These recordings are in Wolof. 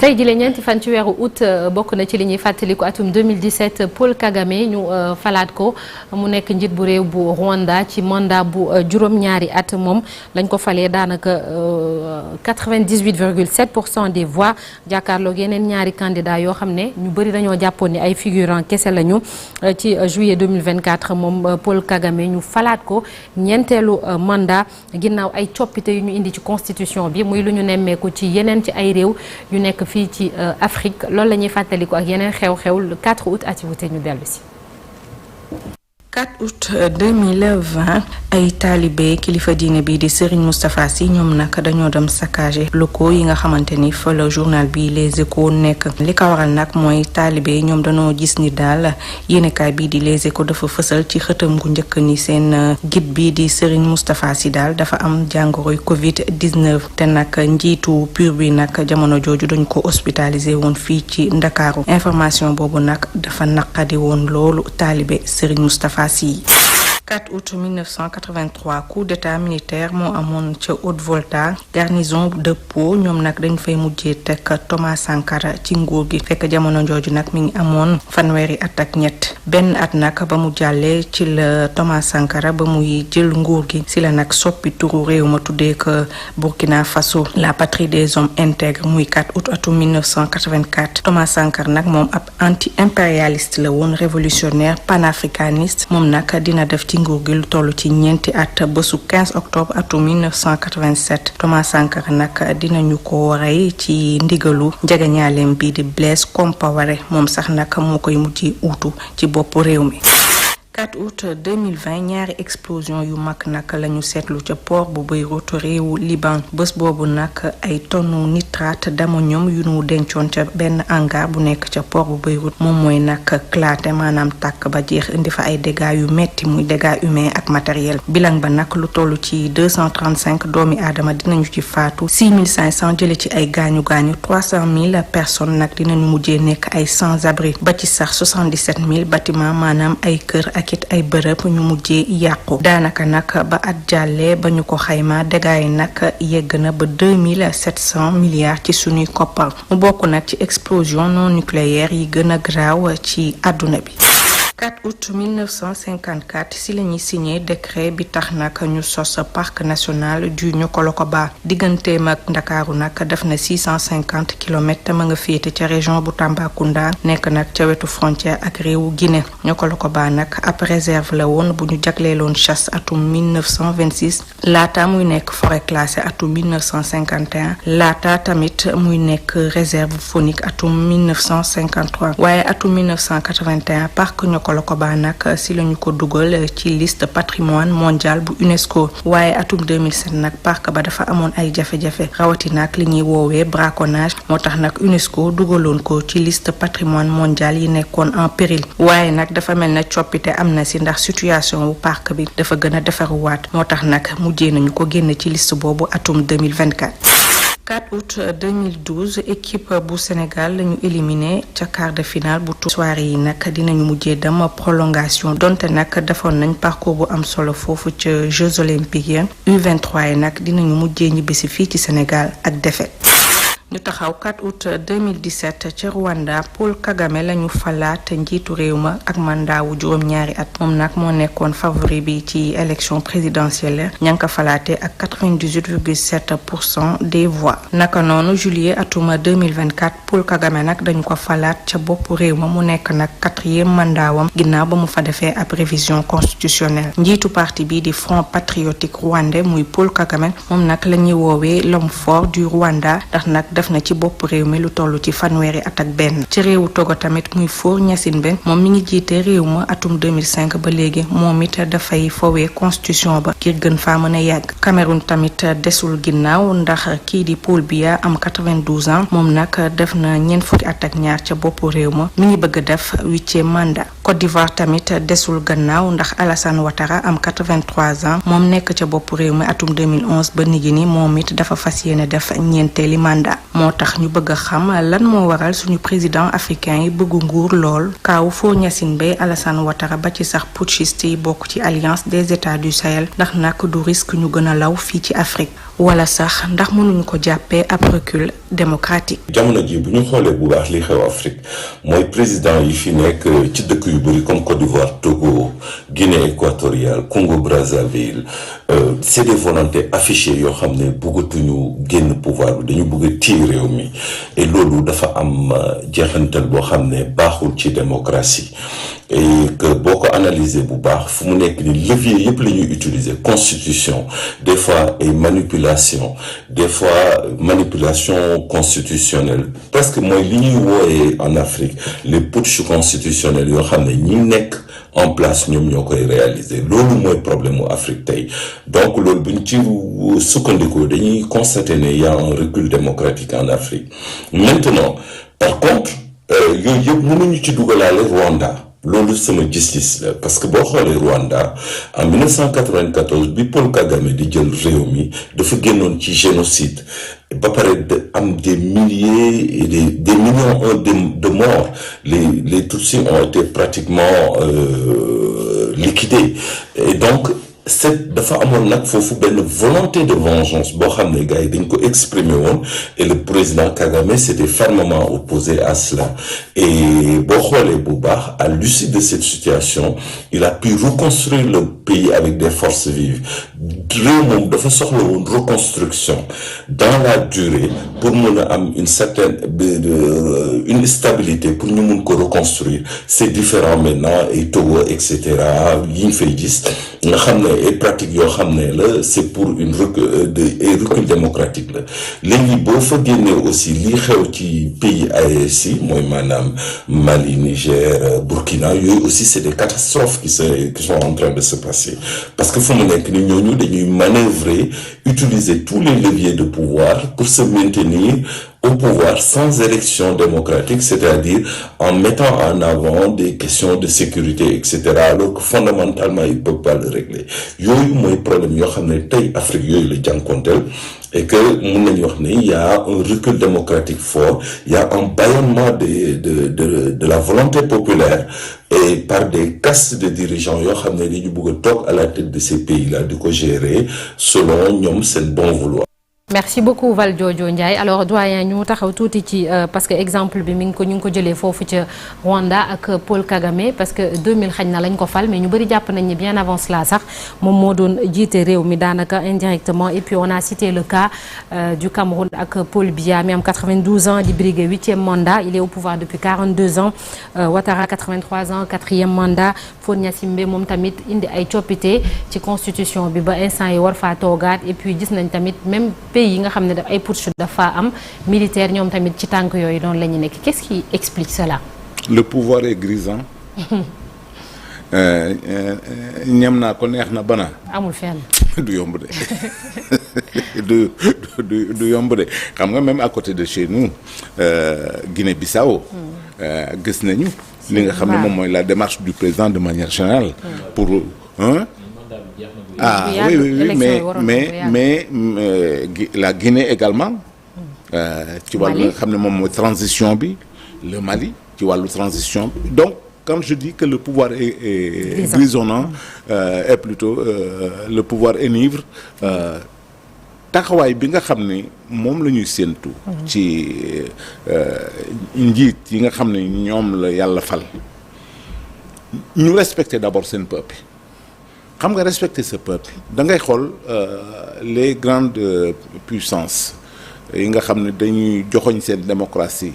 tey jii la ñeenti fan ci weeru août bokk na ci li ñuy fàttaliku atum 2017 Paul Kagame ñu falaat ko mu nekk njiit bu réew bu Rwanda ci mandat bu juróom-ñaari at moom lañ ko falee daanaka 98,7% des voix jàkkaarloog yeneen ñaari candidat yoo xam ne ñu bëri dañoo jàppoon ni ay figurant kese lañu ci juillet 2024 moom Paul Kagame ñu falaat ko ñeenteelu mandat ginnaaw ay coppite yu ñu indi ci constitution bi muy lu ñu nemmeeku ci yeneen ci ay réew yu nekk fii ci Afrique loolu la ñuy fàttaliku ak yeneen xew-xew le 4 août activité ñu dellu si. 4 août 2020 ay taalibe kilifa diine bi di Serigne Moustapha Sy ñoom nag dañoo dem saccagé locaux yi nga xamante ni fa la journal bi Les Échos nekk li ko waral nag mooy taalibe ñoom dañoo gis ni daal yéenekaay bii di Les Échos dafa fësal ci xëtam gu njëkk ni seen guide bi di Serigne Moustapha Sy daal dafa am jàngoroy Covid-19 te nag njiitu PUR bi nag jamono jooju dañ ko hospitalisé woon fii ci Ndakaaru information boobu nag dafa naqadi woon loolu taalibe Serigne Moustapha Sy. 4 août 1983 coup d'état militaire moo amoon ca Haute-Volta garnison de Pau ñoom nag dañ fay mujjee teg Thomas Sankara ci nguur gi fekk jamono jooju nag mi ngi amoon fanweeri at ak ñett benn at nag ba mu jàllee ci la Thomas Sankara ba muy jël nguur gi si la nag soppi turu réew ma tuddee ko Burkina Faso la patrie des hommes intègres muy 4 août atum 1984 Thomas Sankara nag moom ab anti-impérialiste la woon révolutionnaire panafricaniste moom nag dina def ci nguur gi lu toll ci ñeenti at bésu 15 octobre atum 1987 Thomas Sankara nag dinañu ko rey ci ndigalu njagañaaleem bi di Blaise Compaoré moom sax nag moo koy mujjee uutu ci boppu réew mi. 4 août 2020 ñaari explosion yu mag nag la ñu seetlu ca port bu Beyrouth réewu Liban bés boobu nag ay tonnu nitrate d'ammonium yu nu dencoon ca benn hangar bu nekk ca port bu Beyrouth moom mooy nag éclaté maanaam tàkk ba jeex indi fa ay dégâts yu metti muy dégâts humains ak matériel bilan ba nag lu toll ci 235 doomi aadama dinañu ci faatu 6500 jële ci ay gaañu-gaañu 300 000 personnes nag dinañu mujjee nekk ay sans-abri ba ci sax 77 000 bâtiments maanaam ay kër ak it ay bërëb ñu mujjee yàqu daanaka nag ba at jàllee ba ñu ko xayma dégâts yi nag yegg na ba 2700 milliards ci suñuy koppar mu bokk nag ci explosion non nucléaire yi gën a graaw ci àdduna bi. 4 août 1954 si la ñuy signé décret bi tax nag ñu sos parc national du Niokolo-Koba digganteem ak Ndakaaru nag def na 650 kilomètres ma nga féete ca région bu Tambacounda nekk nag ca wetu frontière ak réewu Guinée Niokolo-Koba nag ab réserve la woon bu ñu jagleeloon chasse atum 1926 laata muy nekk forêt classée atum 1951 laata tamit muy nekk réserve faunique atum 1953 waaye atum 1981 parc Niokolo-Koba nag si lañu ko dugal ci liste patrimoine mondial bu UNESCO waaye atum 2007 nag parc ba dafa amoon ay jafe-jafe rawatina ak li ñuy woowee braconnage moo tax nag UNESCO dugaloon ko ci liste patrimoine mondial yi nekkoon en péril waaye nag dafa mel ne coppite am na si ndax situation bu parc bi dafa gën a defaruwaat moo tax nag mujjee nañu ko génn ci liste boobu atum 2024. 4 août 2012 équipe bu Sénégal lañu éliminé ca quart de finale bu tour soirée yi nag dinañu mujjee dem prolongation donte nag defoon nañ parcours bu am solo foofu ca Jeux olympiques U23 yi nag dinañu mujjee ñibbisi fii ci Sénégal ak défaite. ñu taxaw 4 août 2017 ca Rwanda Paul Kagame lañu falaat njiitu réew ma ak mandat wu juróom-ñaari at moom nag moo nekkoon favori bi ci élection présidentielle ña nga ko falaate ak 98,7% des voix naka noonu juillet atuma 2024 Paul Kagame nag dañu ko falaat ca bopp réew ma mu nekk nag 4e mandaawam ginnaaw ba mu fa defee ab révision constitutionnelle njiitu parti bi di Front Patriotique Rwandais muy Paul Kagame moom nag la ñuy woowee l'homme fort du Rwanda ndax nag def na ci bopp réew mi lu toll ci fanweeri at ak benn ci réewu Togo tamit muy Faure Gnassingbé moom mi ngi jiite réew ma atum 2005 ba léegi moom it dafay fowee constitution ba ngir gën faa mën a yàgg Cameroun tamit desul ginnaaw ndax kii di Paul Biya am 92 ans moom nag def na ñeent fukki at ak ñaar ca bopp réew ma mi ngi bëgg a def 8e mandat Côte d'Ivoire tamit desul gannaaw ndax Alassane Ouattara am 83 ans moom nekk ca bopp réew mi atum 2011 ba nigi ni moom it dafa fas yéene def ñeenteeli mandat moo tax ñu bëgg a xam lan moo waral suñu président africain yi bëggu nguur lool kaaw Faure Gnassingbé Alassane Ouattara ba ci sax putschiste yi bokk ci alliance des états du Sahel ndax nag du risque ñu gën a law fii ci Afrique wala sax ndax mënuñu ko jàppee ab recul démocratique. jamono ji bu ñu xoolee bu baax li xew Afrique mooy président yi fi nekk ci dëkk yu bëri comme Côte d'Ivoire, Togo, Guinée équatoriale, Congo Brazzaville c'est des volontés affichées yoo xam ne bëggatuñu génn pouvoir bi dañu bëgg a téye réew mi et loolu dafa am jeexantal boo xam ne baaxul ci démocratie et que boo ko analyser bu baax fu mu nekk ni levier yëpp la ñuy utiliser constitution des fois ay manipulation des fois manipulation constitutionnelle presque mooy li ñuy wooyee en Afrique les putsch constitutionnels yoo xam ne ñi nekk en place ñoom ñoo koy réaliser loolu mooy problème mu Afrique tey donc loolu bu ñu ci sukkandikoo dañuy constater ne y a un recul démocratique en Afrique maintenant par contre yooyu yëpp mënuñu ci dugalaale Rwanda loolu sama gis-gis la parce que boo xoolee Rwanda en 1994 bi Paul Kagame di jël réew mi dafa génnoon ci génocide ba pare am des milliers et des millions de morts les Tutsis ont été pratiquement liquidés et donc dafa amoon nag foofu benn volonté de vengeance boo xam ne gars yi dañ ko exprimer woon et le président Kagame s'était fermement opposé à cela et boo xoolee bu baax à l'issue de cette situation il a pu reconstruire le pays avec des forces vives réew moom dafa soxla woon reconstruction dans la durée pour mën a am une certaine une stabilité pour ñu mun ko reconstruire c'est différent maintenant et Togo et cetera yi ñu fay gis nga xam ne et pratique yoo xam ne la c'est pour une recul démocratique la léegi boo fa génnee aussi lii xew ci pays AES yi mooy maanaam Mali, Niger, Burkina yooyu aussi c'est des catastrophes qui sont en train de se passer parce que fu mu nekk ni ñooñu dañuy manœuvrer utiliser tous les leviers de pouvoir pour se maintenir au pouvoir sans élection démocratique, c'est-à-dire en mettant en avant des questions de sécurité, etc., alors que fondamentalement, ils ne peuvent pas le régler. Yooyu mooy problème yoo xam ne tey Afrique yooyu la jànkonteel et que mun nañu wax ne il y a un recul démocratique fort, il y a un bâillonnement de la volonté populaire et par des castes de dirigeants yoo xam ne dañu bëgg a toog à la tête de ces pays-là di ko gérer selon ñoom seen bon vouloir. merci beaucoup Valdiodio Ndiaye alors doyen ñu taxaw tuuti ci parce que exemple bi ñu ngi ko jëlee foofu ca Rwanda ak Paul Kagame parce que 2000 xañ na lañ ko fal mais ñu bëri jàpp nañ ni bien avant cela sax moom moo doon jiite réew mi daanaka indirectement et puis on a cité le cas du Cameroun ak Paul Biya mi am 92 ans di briguer 8e mandat il est au pouvoir depuis 42 ans Ouattara 83 ans 4e mandat Faure Gnassingbé moom tamit indi ay coppite ci constitution bi ba instant yi war faa toogaat et puis gis nañ tamit même pays yi nga xam ne daf ay putsch dafa am militaire ñoom tamit ci tànk yooyu doon la ñu nekk qu'est-ce qui explique cela. le pouvoir est grisant. ñam naa ko neex na bana. amul fenn. du yomb de du yomb de xam nga même à côté de chez nous Guinée-Bissau. gis nañu. li nga xam ne moom mooy la démarche du président de manière générale. pour oui mais la Guinée également ci wàllu nga xam ne moom mooy transition bi le Mali ci wàllu transition bi donc quand je dis que le pouvoir est grisonnant est plutôt le pouvoir enivre taxawaay bi nga xam ne moom la ñuy séentu ci njiit yi nga xam ne ñoom la yàlla fal ñu respecter d'abord seen peuple xam nga respecter ce peuple da ngay xool les grandes puissances yi nga xam ne dañuy joxoñ seen démocratie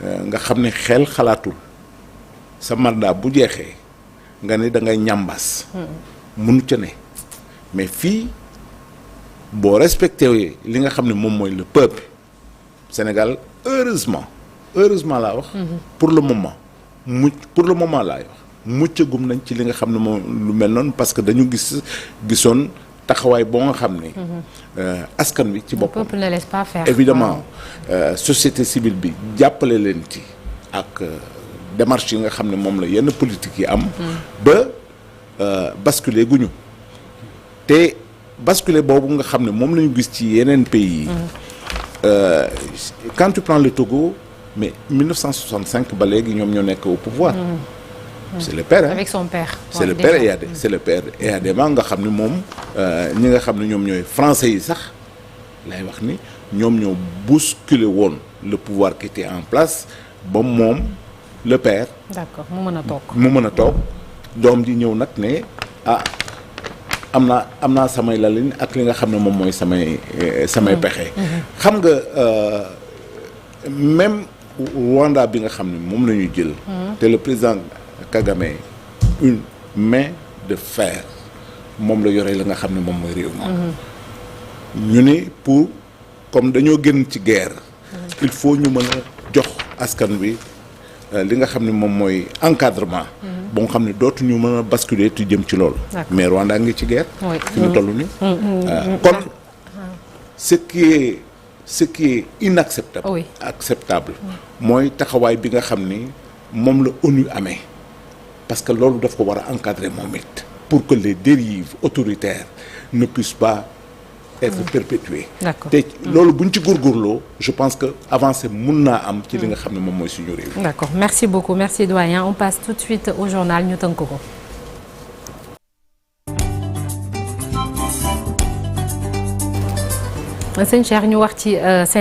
nga xam ne xel xalaatul sa mandat bu jeexee nga ne da ngay ñambaas munu ca ne mais fii boo respecté li nga xam ne moom mooy le peuple Sénégal heureusement laa wax pour le moment laa wax muccagum nañ ci li nga xam ne moom lu mel noonu parce que dañu gisoon taxawaay boo nga xam ne askan wi ci boppam ne laisse pas faire évidemment société civile bi jàppale leen ci ak démarche yi nga xam ne moom la yenn politique yi am ba basculer guñu te basculer boobu nga xam ne moom la ñu gis ci yeneen pays yi quand tu prends le Togo mais 1965 ba léegi ñoom ñoo nekk au pouvoir c'est le père avec son père c'est le père c'est le père EADMA nga xam ne moom ñi nga xam ne ñoom ñooy français yi sax lay wax ni ñoom ñoo bousculer woon le pouvoir qui était en place ba moom le père. d'accord mu mën a toog. mu mën a toog doom ji ñëw nag ne am naa samay lalin ak li nga xam ne moom mooy samay pexe. xam nga même Rwanda bi nga xam ne moom la ñuy jël. te le président Kagame une main de fer moom la yore la nga xam ne moom mooy réew mi. ñu ni pour comme dañoo génn ci guerre. il faut ñu mën a jox askan wi li nga xam ne moom mooy encadrement. ba nga xam ne dootuñu mën a basculer tu jëm ci loolu. mais Rwanda ngi ci guerre. fi ñu toll nii. kon ce qui est inacceptable. oui acceptable. mooy taxawaay bi nga xam ni moom la ONU amee parce que loolu daf ko war a encadrer moom it pour que les dérives autoritaires ne puissent pas être perpétuées. d'accord te loolu buñ ci góorgóorloo je pense que avancé mun naa am ci li nga xam ne moom mooy suñu réew. d'accord merci beaucoup merci doyen on passe tout de suite au journal ñu tënk ko. sëñ Cheikh ñu wax ci seen